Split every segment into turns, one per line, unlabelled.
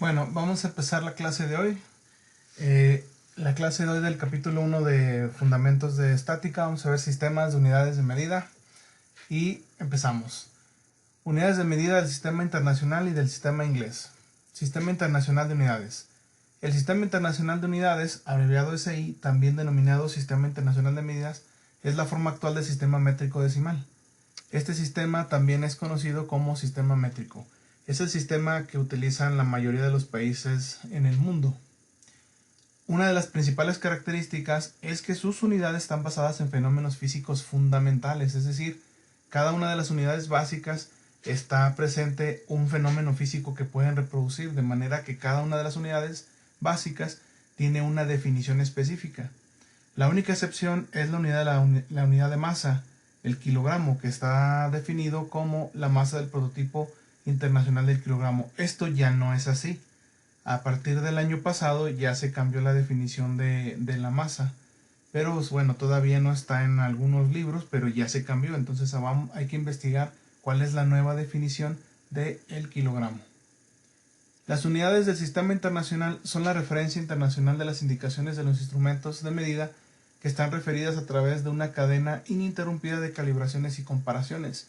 Bueno, vamos a empezar la clase de hoy. La clase de hoy del capítulo 1 de Fundamentos de Estática. Vamos a ver sistemas de unidades de medida. Y empezamos. Unidades de medida del sistema internacional y del sistema inglés. Sistema internacional de unidades. El sistema internacional de unidades, abreviado SI, también denominado Sistema Internacional de Medidas, es la forma actual del sistema métrico decimal. Este sistema también es conocido como sistema métrico. Es el sistema que utilizan la mayoría de los países en el mundo. Una de las principales características es que sus unidades están basadas en fenómenos físicos fundamentales, es decir, cada una de las unidades básicas está presente un fenómeno físico que pueden reproducir, de manera que cada una de las unidades básicas tiene una definición específica. La única excepción es la unidad de masa, el kilogramo, que está definido como la masa del prototipo internacional del kilogramo. Esto ya no es así. A partir del año pasado ya se cambió la definición de la masa. Pero bueno, todavía no está en algunos libros, pero ya se cambió. Entonces hay que investigar cuál es la nueva definición del kilogramo. Las unidades del sistema internacional son la referencia internacional de las indicaciones de los instrumentos de medida que están referidas a través de una cadena ininterrumpida de calibraciones y comparaciones.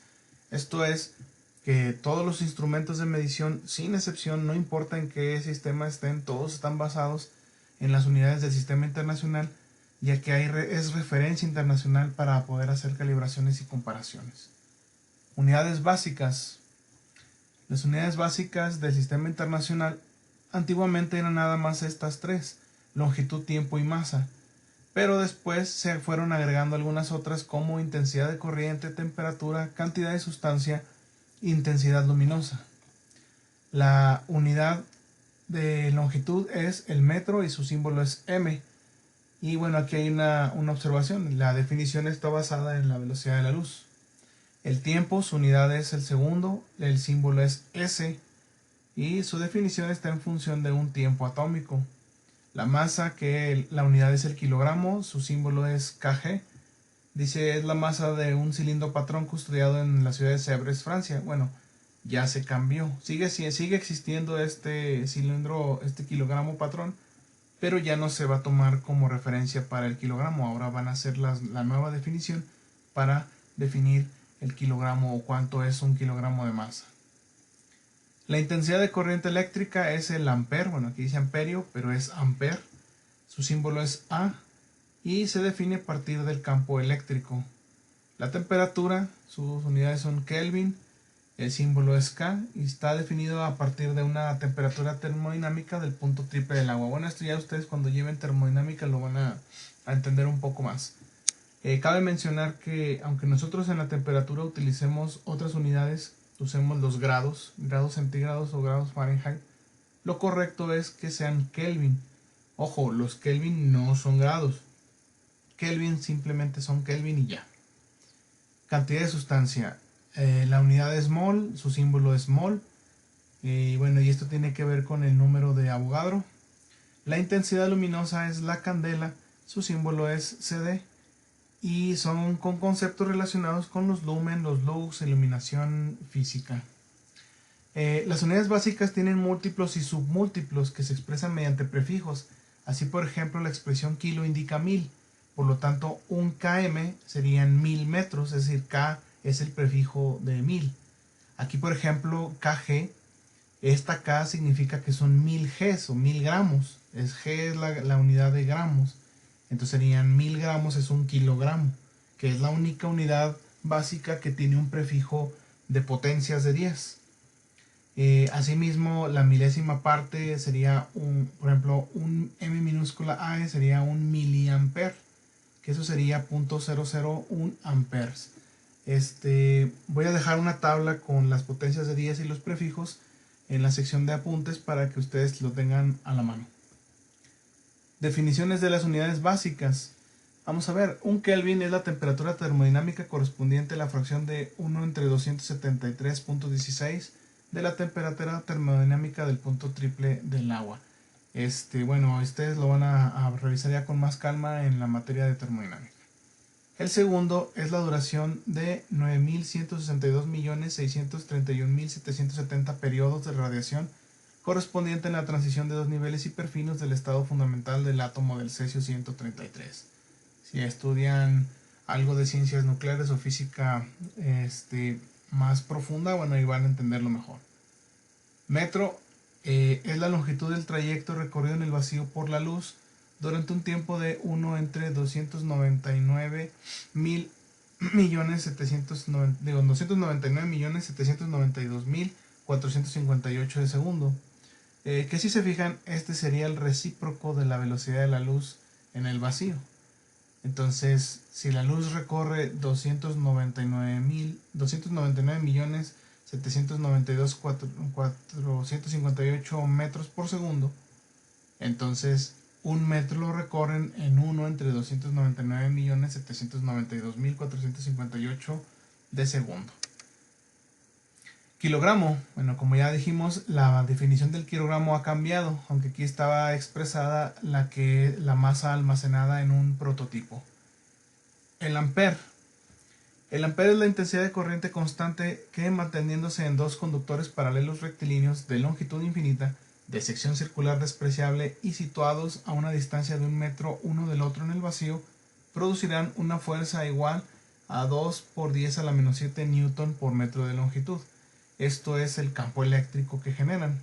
Esto es, que todos los instrumentos de medición, sin excepción, no importa en qué sistema estén, todos están basados en las unidades del sistema internacional, ya que es referencia internacional para poder hacer calibraciones y comparaciones. Unidades básicas. Las unidades básicas del sistema internacional antiguamente eran nada más estas tres: longitud, tiempo y masa. Pero después se fueron agregando algunas otras como intensidad de corriente, temperatura, cantidad de sustancia, intensidad luminosa. La unidad de longitud es el metro y su símbolo es m. Y bueno, aquí hay una observación. La definición está basada en la velocidad de la luz. El tiempo, su unidad es el segundo, el símbolo es s y su definición está en función de un tiempo atómico. La masa, que la unidad es el kilogramo, su símbolo es kg. Dice, es la masa de un cilindro patrón custodiado en la ciudad de Sèvres, Francia. Bueno, ya se cambió. Sigue existiendo este cilindro, este kilogramo patrón, pero ya no se va a tomar como referencia para el kilogramo. Ahora van a hacer la nueva definición para definir el kilogramo o cuánto es un kilogramo de masa. La intensidad de corriente eléctrica es el ampere. Bueno, aquí dice amperio, pero es ampere. Su símbolo es A y se define a partir del campo eléctrico. La temperatura, sus unidades son Kelvin, el símbolo es K y está definido a partir de una temperatura termodinámica del punto triple del agua. Bueno, esto ya ustedes cuando lleven termodinámica lo van a entender un poco más. Cabe mencionar que aunque nosotros en la temperatura utilicemos otras unidades, usemos los grados centígrados o grados Fahrenheit, lo correcto es que sean Kelvin. Ojo, los Kelvin no son grados. Kelvin simplemente son Kelvin y ya. Cantidad de sustancia. La unidad es mol, su símbolo es mol. Y bueno, y esto tiene que ver con el número de Avogadro. La intensidad luminosa es la candela, su símbolo es CD. Y son con conceptos relacionados con los lumen, los lux, iluminación física. Las unidades básicas tienen múltiplos y submúltiplos que se expresan mediante prefijos. Así, por ejemplo, la expresión kilo indica 1000. Por lo tanto, un km serían 1000 metros, es decir, k es el prefijo de 1000. Aquí, por ejemplo, kg, esta k significa que son 1000 gs o 1000 gramos. G es la unidad de gramos. Entonces serían 1000 gramos es un kilogramo, que es la única unidad básica que tiene un prefijo de potencias de 10. Asimismo, la milésima parte sería, por ejemplo, un m minúscula a sería un miliamper, que eso sería 0.001 amperes. Voy a dejar una tabla con las potencias de 10 y los prefijos en la sección de apuntes para que ustedes lo tengan a la mano. Definiciones de las unidades básicas. Vamos a ver, un Kelvin es la temperatura termodinámica correspondiente a la fracción de 1 entre 273.16 de la temperatura termodinámica del punto triple del agua. Bueno, ustedes lo van a revisar ya con más calma en la materia de termodinámica. El segundo es la duración de 9.162.631.770 periodos de radiación correspondiente en la transición de dos niveles hiperfinos del estado fundamental del átomo del cesio-133. Si estudian algo de ciencias nucleares o física más profunda, bueno, ahí van a entenderlo mejor. Metro es la longitud del trayecto recorrido en el vacío por la luz durante un tiempo de 1 entre 299.792.458 de segundo. Que si se fijan, este sería el recíproco de la velocidad de la luz en el vacío. Entonces, si la luz recorre 299.792.458 metros por segundo, entonces un metro lo recorren en 1 entre 299.792.458 de segundo. Kilogramo, bueno, como ya dijimos, la definición del kilogramo ha cambiado, aunque aquí estaba expresada la masa almacenada en un prototipo. El ampere. El ampere es la intensidad de corriente constante que, manteniéndose en dos conductores paralelos rectilíneos de longitud infinita, de sección circular despreciable y situados a una distancia de 1 metro uno del otro en el vacío, producirán una fuerza igual a 2 por 10 a la menos 7 newton por metro de longitud. Esto es el campo eléctrico que generan.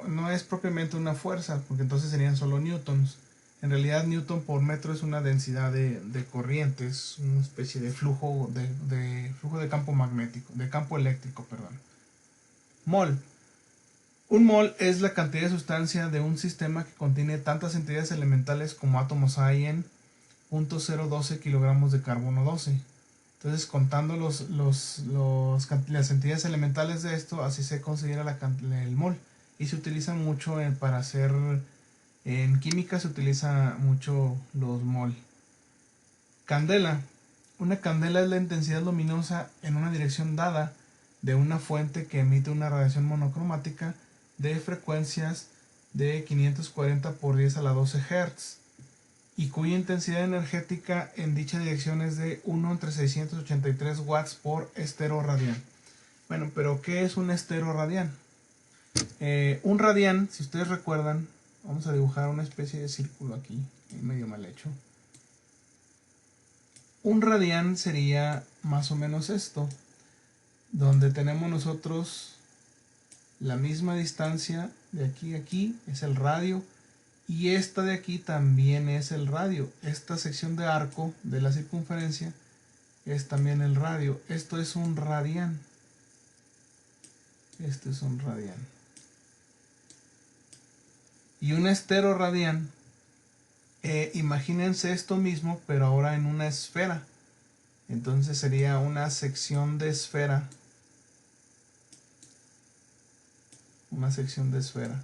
No es propiamente una fuerza, porque entonces serían solo newtons. En realidad, newton por metro es una densidad de corriente, es una especie de flujo de campo magnético, de campo eléctrico, perdón. Mol. Un mol es la cantidad de sustancia de un sistema que contiene tantas entidades elementales como átomos hay en 0.012 kilogramos de carbono 12. Entonces, contando las entidades elementales de esto, así se considera el mol. Y se utiliza mucho para hacer... En química se utiliza mucho los mol. Candela. Una candela es la intensidad luminosa en una dirección dada de una fuente que emite una radiación monocromática de frecuencias de 540 por 10 a la 12 Hz. Y cuya intensidad energética en dicha dirección es de 1 entre 683 watts por esteroradián. Bueno, pero ¿qué es un esteroradián? Un radián, si ustedes recuerdan, vamos a dibujar una especie de círculo aquí, medio mal hecho. Un radián sería más o menos esto, donde tenemos nosotros la misma distancia de aquí a aquí, es el radio. Y esta de aquí también es el radio. Esta sección de arco de la circunferencia es también el radio. Esto es un radián. Este es un radián. Y un esteroradián, imagínense esto mismo, pero ahora en una esfera. Entonces sería una sección de esfera. Una sección de esfera.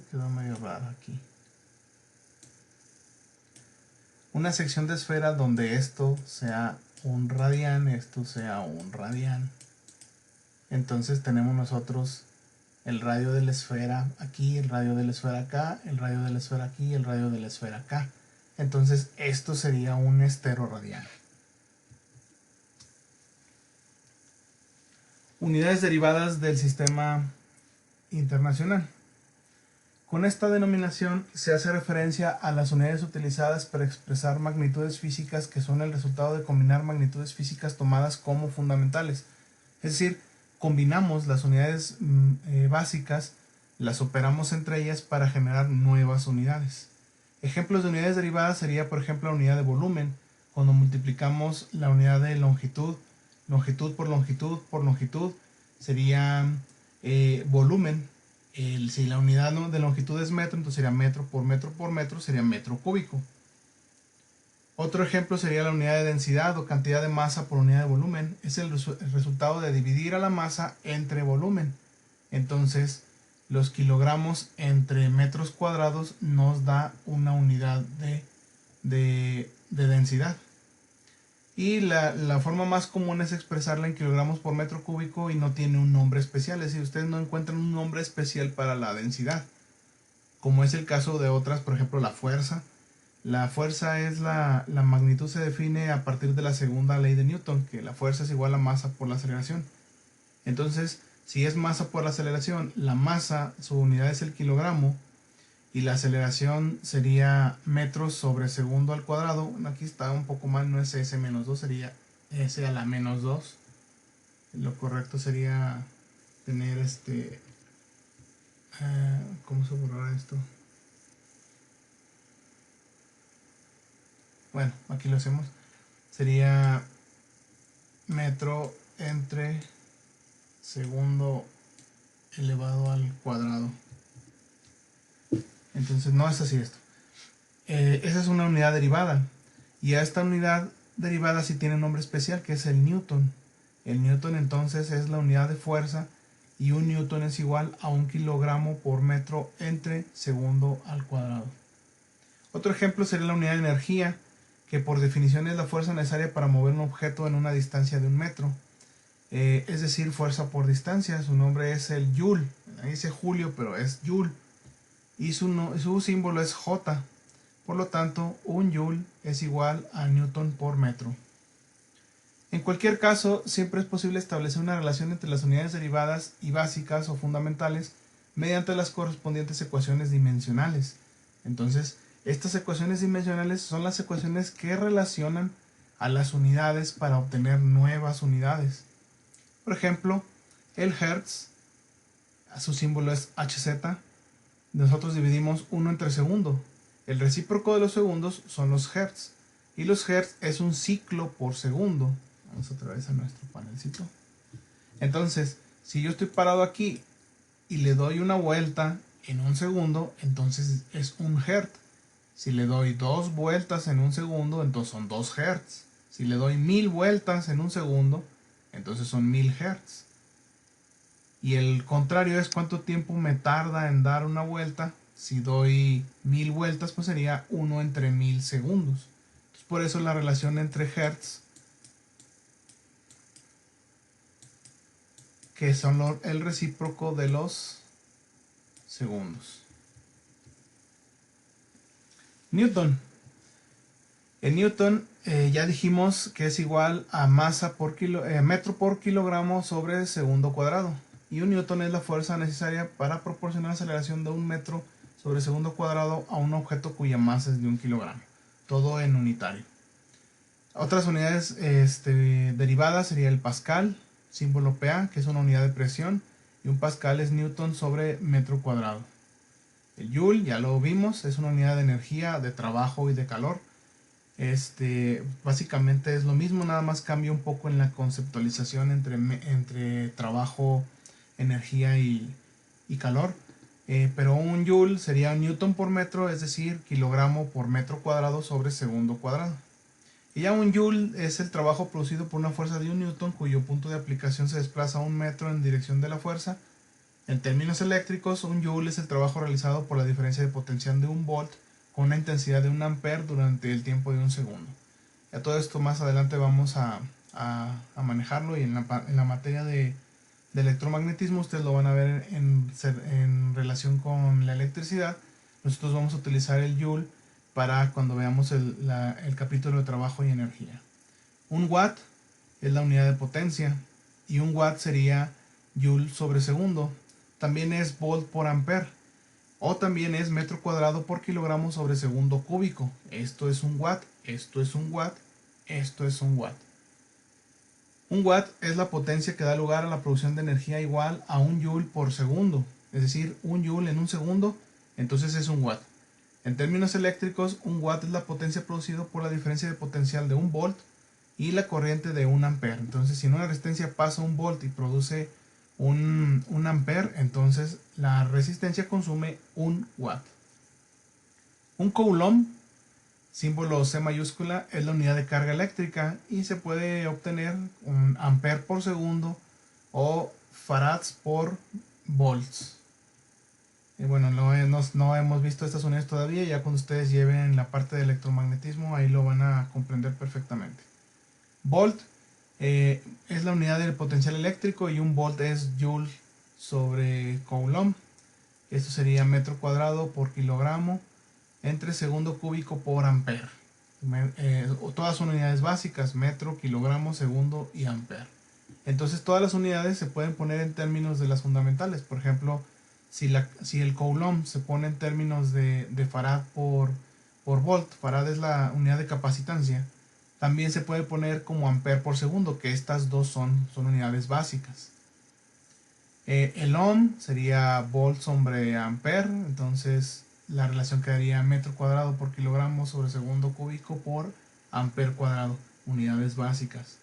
Quedó medio raro aquí. Una sección de esfera donde esto sea un radián, esto sea un radián. Entonces tenemos nosotros el radio de la esfera aquí, el radio de la esfera acá, el radio de la esfera aquí, el radio de la esfera acá. Entonces esto sería un esteroradián. Unidades derivadas del sistema internacional. Con esta denominación se hace referencia a las unidades utilizadas para expresar magnitudes físicas que son el resultado de combinar magnitudes físicas tomadas como fundamentales. Es decir, combinamos las unidades básicas, las operamos entre ellas para generar nuevas unidades. Ejemplos de unidades derivadas sería, por ejemplo, la unidad de volumen, cuando multiplicamos la unidad de longitud, longitud por longitud por longitud, sería volumen. Si la unidad de longitud es metro, entonces sería metro por metro, sería metro cúbico. Otro ejemplo sería la unidad de densidad o cantidad de masa por unidad de volumen. Es el resultado de dividir a la masa entre volumen. Entonces, los kilogramos entre metros cuadrados nos da una unidad de densidad. Y la forma más común es expresarla en kilogramos por metro cúbico y no tiene un nombre especial. Es decir, ustedes no encuentran un nombre especial para la densidad, como es el caso de otras, por ejemplo, la fuerza. La fuerza es la magnitud se define a partir de la segunda ley de Newton, que la fuerza es igual a masa por la aceleración. Entonces, si es masa por la aceleración, la masa, su unidad es el kilogramo, y la aceleración sería metros sobre segundo al cuadrado. Bueno, aquí está un poco mal, no es s menos 2, sería s a la menos 2. Lo correcto sería tener ¿cómo se borrará esto? Bueno, aquí lo hacemos. Sería metro entre segundo elevado al cuadrado. Entonces no es así esto. Esa es una unidad derivada. Y a esta unidad derivada sí tiene un nombre especial, que es el newton. El newton entonces es la unidad de fuerza, y un newton es igual a 1 kilogramo por metro entre segundo al cuadrado. Otro ejemplo sería la unidad de energía, que por definición es la fuerza necesaria para mover un objeto en una distancia de 1 metro. Es decir, fuerza por distancia. Su nombre es el joule. Ahí dice Julio, pero es joule. Y su símbolo es J. Por lo tanto, un joule es igual a newton por metro. En cualquier caso, siempre es posible establecer una relación entre las unidades derivadas y básicas o fundamentales mediante las correspondientes ecuaciones dimensionales. Entonces, estas ecuaciones dimensionales son las ecuaciones que relacionan a las unidades para obtener nuevas unidades. Por ejemplo, el hertz, su símbolo es Hz. Nosotros dividimos 1 entre segundo. El recíproco de los segundos son los hertz. Y los hertz es un ciclo por segundo. Vamos otra vez a nuestro panelcito. Entonces, si yo estoy parado aquí y le doy una vuelta en un segundo, entonces es un hertz. Si le doy 2 vueltas en un segundo, entonces son 2 hertz. Si le doy 1000 vueltas en un segundo, entonces son 1000 hertz. Y el contrario es cuánto tiempo me tarda en dar una vuelta. Si doy 1000 vueltas, pues sería 1 entre 1000 segundos. Entonces, por eso la relación entre hertz, que son el recíproco de los segundos. Newton. El Newton ya dijimos que es igual a masa por metro por kilogramo sobre segundo cuadrado. Y un newton es la fuerza necesaria para proporcionar aceleración de 1 metro sobre segundo cuadrado a un objeto cuya masa es de 1 kilogramo. Todo en unitario. Otras unidades derivadas sería el pascal, símbolo PA, que es una unidad de presión. Y un pascal es newton sobre metro cuadrado. El joule, ya lo vimos, es una unidad de energía, de trabajo y de calor. Básicamente es lo mismo, nada más cambia un poco en la conceptualización entre trabajo, energía y calor. Pero un joule sería newton por metro, es decir, kilogramo por metro cuadrado sobre segundo cuadrado. Y ya un joule es el trabajo producido por una fuerza de 1 newton cuyo punto de aplicación se desplaza 1 metro en dirección de la fuerza. En términos eléctricos, un joule es el trabajo realizado por la diferencia de potencial de 1 volt con una intensidad de 1 ampere durante el tiempo de 1 segundo. Ya todo esto más adelante vamos a manejarlo, y en la materia de electromagnetismo ustedes lo van a ver en relación con la electricidad. Nosotros vamos a utilizar el joule para cuando veamos el capítulo de trabajo y energía. Un watt es la unidad de potencia, y un watt sería joule sobre segundo. También es volt por ampere, o también es metro cuadrado por kilogramo sobre segundo cúbico. Esto es un watt, esto es un watt, esto es un watt. Un watt es la potencia que da lugar a la producción de energía igual a 1 joule por segundo. Es decir, 1 joule en un segundo, entonces es un watt. En términos eléctricos, un watt es la potencia producida por la diferencia de potencial de 1 volt y la corriente de 1 ampere. Entonces, si en una resistencia pasa 1 volt y produce 1 ampere, entonces la resistencia consume 1 watt. Un coulomb, símbolo C mayúscula, es la unidad de carga eléctrica, y se puede obtener un ampere por segundo o farads por volts. Y bueno, no hemos visto estas unidades todavía. Ya cuando ustedes lleven la parte de electromagnetismo, ahí lo van a comprender perfectamente. Volt es la unidad del potencial eléctrico, y un volt es joule sobre coulomb. Esto sería metro cuadrado por kilogramo entre segundo cúbico por amper. Todas son unidades básicas, metro, kilogramo, segundo y amper. Entonces todas las unidades se pueden poner en términos de las fundamentales. Por ejemplo, si el coulomb se pone en términos de farad por volt, farad es la unidad de capacitancia, también se puede poner como amper por segundo, que estas dos son unidades básicas. El ohm sería volt sobre amper, entonces la relación quedaría metro cuadrado por kilogramo sobre segundo cúbico por amper cuadrado, unidades básicas.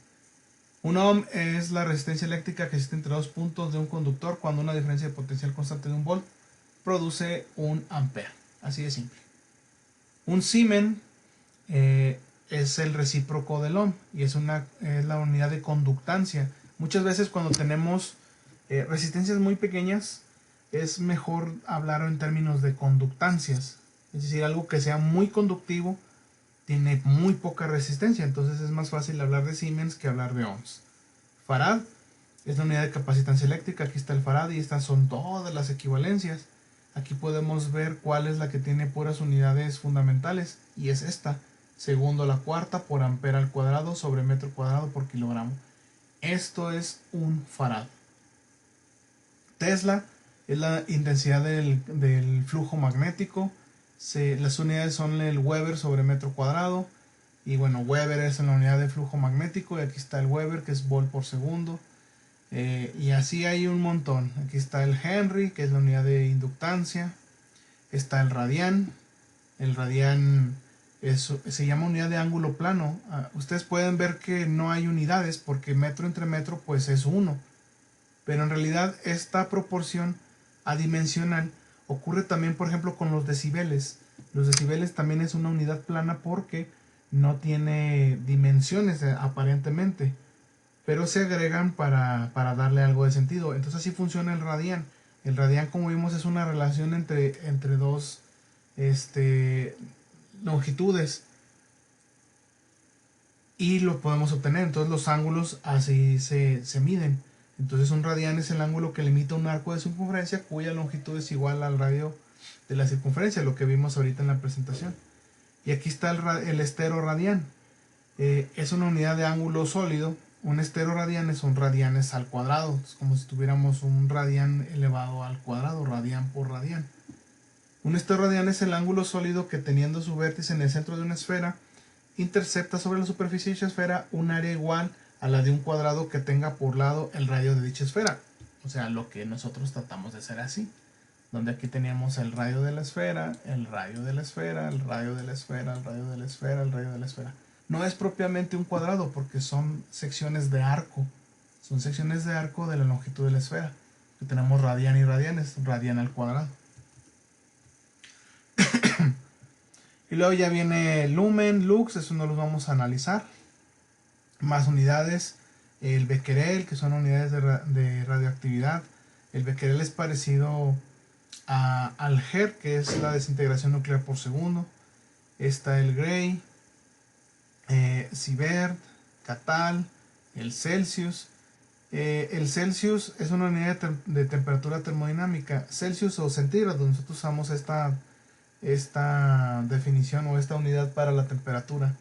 Un ohm es la resistencia eléctrica que existe entre dos puntos de un conductor cuando una diferencia de potencial constante de un volt produce un amper. Así de simple. Un Siemens es el recíproco del ohm y es la unidad de conductancia. Muchas veces cuando tenemos resistencias muy pequeñas es mejor hablar en términos de conductancias. Es decir, algo que sea muy conductivo tiene muy poca resistencia, entonces es más fácil hablar de Siemens que hablar de ohms. Farad es la unidad de capacitancia eléctrica, aquí está el farad y estas son todas las equivalencias. Aquí podemos ver cuál es la que tiene puras unidades fundamentales y es esta, segundo a la cuarta por amper al cuadrado sobre metro cuadrado por kilogramo. Esto es un farad. Tesla es la intensidad del flujo magnético. Las unidades son el Weber sobre metro cuadrado. Y bueno, Weber es la unidad de flujo magnético. Y aquí está el Weber, que es volt por segundo. Y así hay un montón. Aquí está el Henry, que es la unidad de inductancia. Está el radian. El radian se llama unidad de ángulo plano. Ustedes pueden ver que no hay unidades porque metro entre metro pues es 1. Pero en realidad esta proporción adimensional ocurre también, por ejemplo, con los decibeles. Los decibeles también es una unidad plana porque no tiene dimensiones aparentemente, pero se agregan para darle algo de sentido. Entonces así funciona el radian. El radian, como vimos, es una relación entre dos longitudes y lo podemos obtener. Entonces los ángulos así se miden. Entonces un radian es el ángulo que limita un arco de circunferencia cuya longitud es igual al radio de la circunferencia, lo que vimos ahorita en la presentación. Y aquí está el esteroradian. Es una unidad de ángulo sólido. Un esteroradian son radianes al cuadrado. Es como si tuviéramos un radian elevado al cuadrado, radian por radian. Un esteroradian es el ángulo sólido que, teniendo su vértice en el centro de una esfera, intercepta sobre la superficie de dicha esfera un área igual a la de un cuadrado que tenga por lado el radio de dicha esfera. O sea, lo que nosotros tratamos de hacer así. Donde aquí teníamos el radio de la esfera, el radio de la esfera, el radio de la esfera, el radio de la esfera, el radio de la esfera. No es propiamente un cuadrado porque son secciones de arco. Son secciones de arco de la longitud de la esfera. Que tenemos radian y radianes, radian al cuadrado. Y luego ya viene lumen, lux, eso no los vamos a analizar. Más unidades, el becquerel, que son unidades de radioactividad. El becquerel es parecido al Hertz, que es la desintegración nuclear por segundo. Está el Gray, Sievert, Catal, el Celsius. El Celsius es una unidad de temperatura termodinámica. Celsius o centígrados, nosotros usamos esta definición o esta unidad para la temperatura.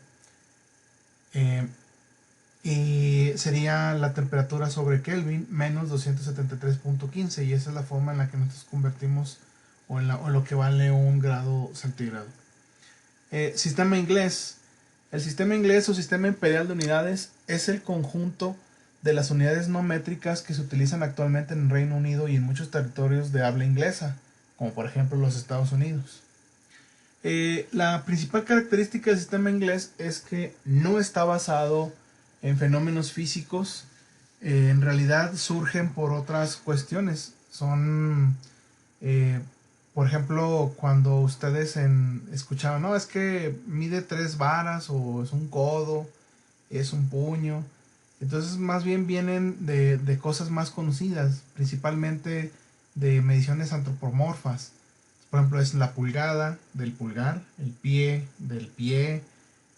Y sería la temperatura sobre Kelvin menos 273.15, y esa es la forma en la que nosotros convertimos o lo que vale un grado centígrado. Sistema inglés. El sistema inglés o sistema imperial de unidades es el conjunto de las unidades no métricas que se utilizan actualmente en el Reino Unido y en muchos territorios de habla inglesa, como por ejemplo los Estados Unidos. La principal característica del sistema inglés es que no está basado en fenómenos físicos. En realidad surgen por otras cuestiones. Son, por ejemplo, cuando ustedes escuchaban, no, es que mide 3 varas, o es un codo, es un puño. Entonces más bien vienen de cosas más conocidas, principalmente de mediciones antropomorfas. Por ejemplo, es la pulgada del pulgar, el pie del pie,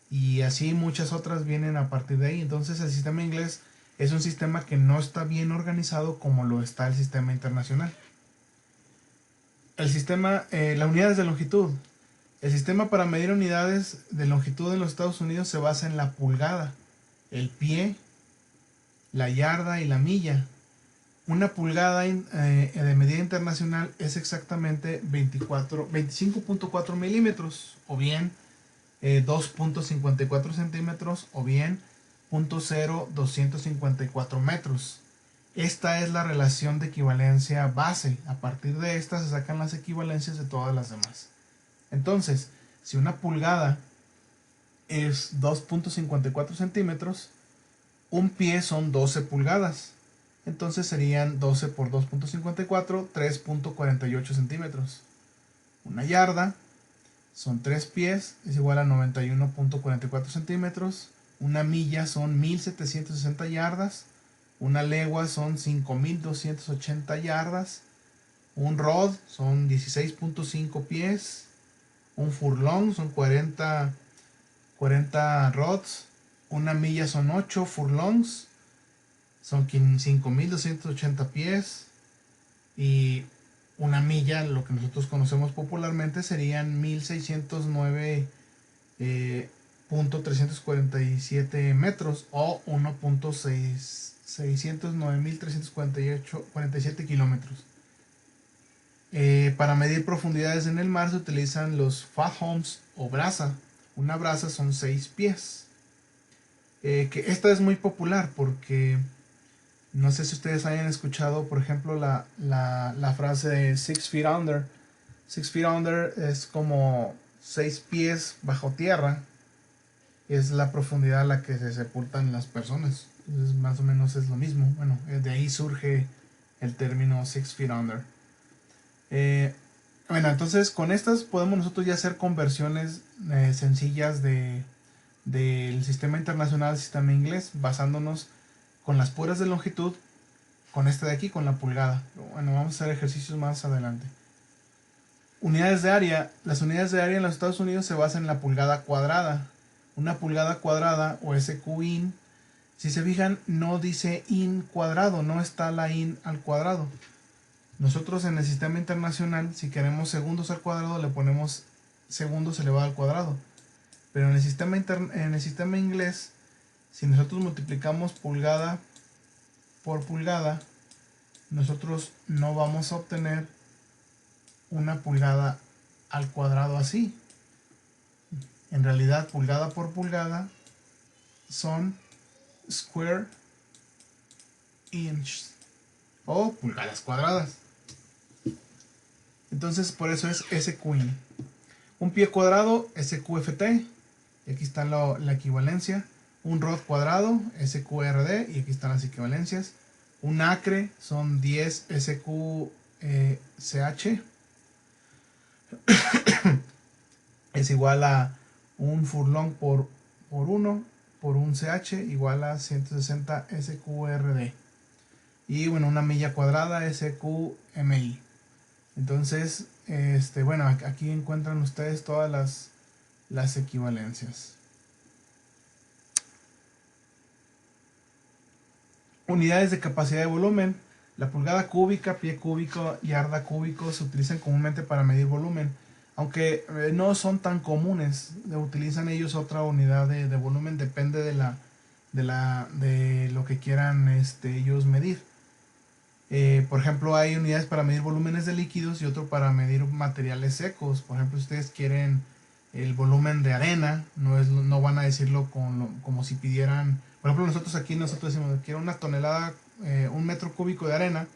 y así muchas otras vienen a partir de ahí. Entonces el sistema inglés es un sistema que no está bien organizado como lo está el sistema internacional. El sistema, las unidades de longitud El sistema para medir unidades de longitud en los Estados Unidos se basa en la pulgada, el pie, la yarda y la milla. Una pulgada de medida internacional es exactamente 25.4 milímetros, o bien 2.54 centímetros, o bien 0.254 metros. Esta es la relación de equivalencia base. A partir de esta se sacan las equivalencias de todas las demás. Entonces, si una pulgada es 2.54 centímetros, un pie son 12 pulgadas. Entonces serían 12 por 2.54, 3.48 centímetros. Una yarda son 3 pies, es igual a 91.44 centímetros. Una milla son 1760 yardas. Una legua son 5280 yardas. Un rod son 16.5 pies. Un furlong son 40 rods. Una milla son 8 furlongs. Son 5280 pies. Y una milla, lo que nosotros conocemos popularmente, serían 1609.347 metros, o 1.609.347 kilómetros. Para medir profundidades en el mar se utilizan los fathoms o braza. Una braza son 6 pies. Que esta es muy popular porque no sé si ustedes hayan escuchado, por ejemplo, la frase de 6 feet under. 6 feet under es como 6 pies bajo tierra. Es la profundidad a la que se sepultan las personas. Entonces, más o menos es lo mismo. Bueno, de ahí surge el término 6 feet under. Bueno, entonces con estas podemos nosotros ya hacer conversiones sencillas del sistema internacional al sistema inglés, basándonos con las puras de longitud, con este de aquí, con la pulgada. Bueno, vamos a hacer ejercicios más adelante. Unidades de área. Las unidades de área en los Estados Unidos se basan en la pulgada cuadrada. Una pulgada cuadrada, o SQIN, si se fijan, no dice in cuadrado, no está la in al cuadrado. Nosotros en el sistema internacional, si queremos segundos al cuadrado, le ponemos segundos elevado al cuadrado. Pero en el sistema inglés, si nosotros multiplicamos pulgada por pulgada, nosotros no vamos a obtener una pulgada al cuadrado así. En realidad, pulgada por pulgada son square inches, o pulgadas cuadradas. Entonces, por eso es SQIN. Un pie cuadrado, SQFT. Y aquí está la equivalencia. Un rod cuadrado, SQRD, y aquí están las equivalencias. Un acre son 10 SQCH. Es igual a un furlong por 1 por un CH, igual a 160 SQRD. Y bueno, una milla cuadrada, SQMI. Entonces, bueno, aquí encuentran ustedes todas las equivalencias. Unidades de capacidad de volumen. La pulgada cúbica, pie cúbico, yarda cúbico se utilizan comúnmente para medir volumen, aunque no son tan comunes. Utilizan ellos otra unidad de volumen, depende de lo que quieran ellos medir. Por ejemplo, hay unidades para medir volúmenes de líquidos y otro para medir materiales secos. Por ejemplo, si ustedes quieren el volumen de arena, no van a decirlo como si pidieran. Por ejemplo, nosotros decimos, quiero una tonelada, 1 metro cúbico de arena,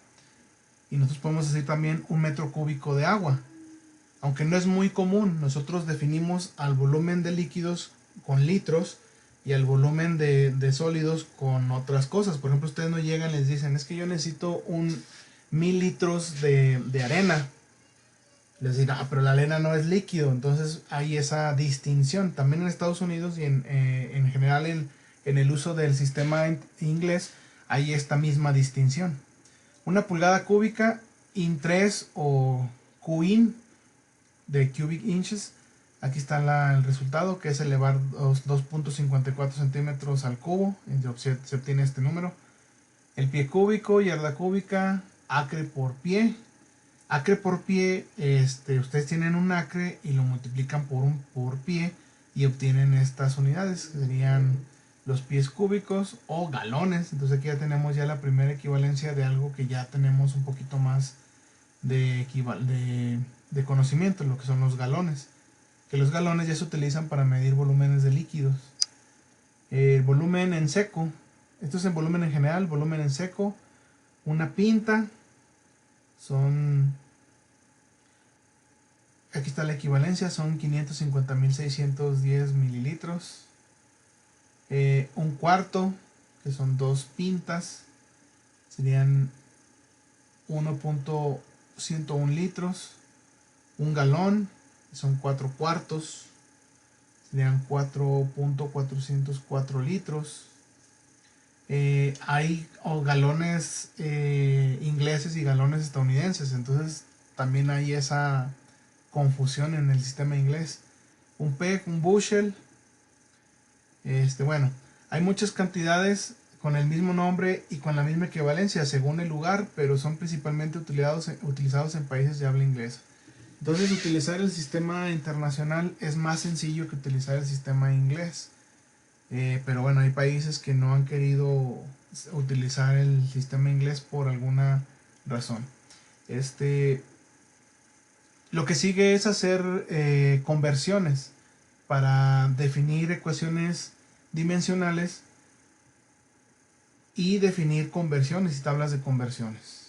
y nosotros podemos decir también 1 metro cúbico de agua. Aunque no es muy común, nosotros definimos al volumen de líquidos con litros y al volumen de sólidos con otras cosas. Por ejemplo, ustedes no llegan y les dicen, es que yo necesito 1000 litros de arena. Les dirán, pero la arena no es líquido. Entonces hay esa distinción. También en Estados Unidos y en general en el uso del sistema inglés hay esta misma distinción. Una pulgada cúbica, in 3 o QIN de cubic inches. Aquí está el resultado, que es elevar 2.54 centímetros al cubo. Se obtiene este número. El pie cúbico, yarda cúbica, acre por pie. Acre por pie, ustedes tienen un acre y lo multiplican por pie y obtienen estas unidades, que serían los pies cúbicos o galones. Entonces aquí ya tenemos ya la primera equivalencia de algo que ya tenemos un poquito más de conocimiento, lo que son los galones. Que los galones ya se utilizan para medir volúmenes de líquidos. El volumen en seco, esto es en volumen en general, volumen en seco, una pinta son, aquí está la equivalencia, son 550.610 mililitros. Un cuarto, que son 2 pintas, serían 1.101 litros. Un galón, son 4 cuartos, serían 4.404 litros. Hay galones ingleses y galones estadounidenses, entonces también hay esa confusión en el sistema inglés. Un peg, un bushel, bueno, hay muchas cantidades con el mismo nombre y con la misma equivalencia según el lugar, pero son principalmente utilizados en países de habla inglesa. Entonces utilizar el sistema internacional es más sencillo que utilizar el sistema inglés. Pero bueno, hay países que no han querido utilizar el sistema inglés por alguna razón. Lo que sigue es hacer conversiones para definir ecuaciones dimensionales y definir conversiones y tablas de conversiones.